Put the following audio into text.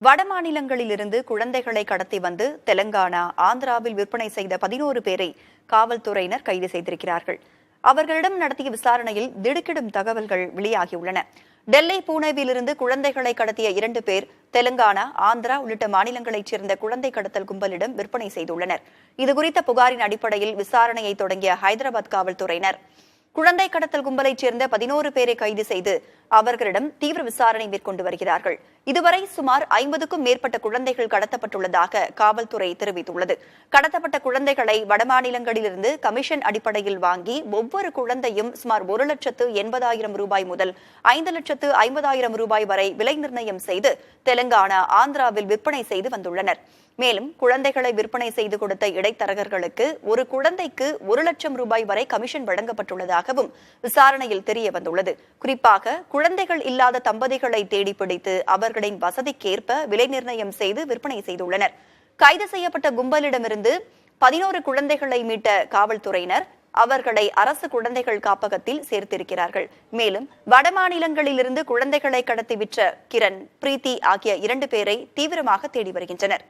வடமாநிலங்களிலிருந்து குழந்தைகளை கடத்தி வந்து தெலங்கானா, ஆந்திராவில் விற்பனை செய்த 11 பேரை காவல்துறையினர் கைது செய்திருக்கிறார்கள். அவர்களிடம் நடத்திய விசாரணையில் திடுக்கிடும் தகவல்கள் வெளியாகியுள்ளன. டெல்லி, பூனேவிலிருந்து குழந்தைகளை கடத்திய 2 பேர் தெலங்கானா, ஆந்திரா உள்ளிட்ட மாநிலங்களைச் சேர்ந்த குழந்தை கடத்தல் கும்பலிடம் விற்பனை செய்துள்ளனர். இதுகுறித்த புகாரின் அடிப்படையில் விசாரணையை தொடங்கிய ஹைதராபாத் காவல்துறையினர் குழந்தை கடத்தல் கும்பலைச் சேர்ந்த 11 பேரை கைது செய்து அவர்களிடம் தீவிர விசாரணை மேற்கொண்டு வருகிறார்கள். இதுவரை சுமார் 50க்கும் மேற்பட்ட குழந்தைகள் கடத்தப்பட்டுள்ளதாக காவல்துறை தெரிவித்துள்ளது. கடத்தப்பட்ட குழந்தைகளை வடமாநிலங்களிலிருந்து கமிஷன் அடிப்படையில் வாங்கி ஒவ்வொரு குழந்தையும் சுமார் 1,80,000 ரூபாய் முதல் 5,50,000 ரூபாய் வரை விலை நிர்ணயம் செய்து தெலங்கானா, ஆந்திராவில் விற்பனை செய்து வந்துள்ளனர். மேலும் குழந்தைகளை விற்பனை செய்து கொடுத்த இடைத்தரகர்களுக்கு ஒரு குழந்தைக்கு 1,00,000 ரூபாய் வரை கமிஷன் வழங்கப்பட்டுள்ளதாகவும் விசாரணையில் தெரிய வந்துள்ளது. குறிப்பாக குழந்தைகள் இல்லாத தம்பதிகளை தேடி பிடித்து அவர்களின் வசதிக்கேற்ப விலை நிர்ணயம் செய்து விற்பனை செய்துள்ளனர். கைது செய்யப்பட்ட கும்பலிடமிருந்து 11 குழந்தைகளை மீட்ட காவல்துறையினர் அவர்களை அரசு குழந்தைகள் காப்பகத்தில் சேர்த்திருக்கிறார்கள். மேலும் வடமாநிலங்களிலிருந்து குழந்தைகளை கடத்தி விற்ற கிரண், பிரீத்தி ஆகிய 2 பேரை தீவிரமாக தேடி வருகின்றனர்.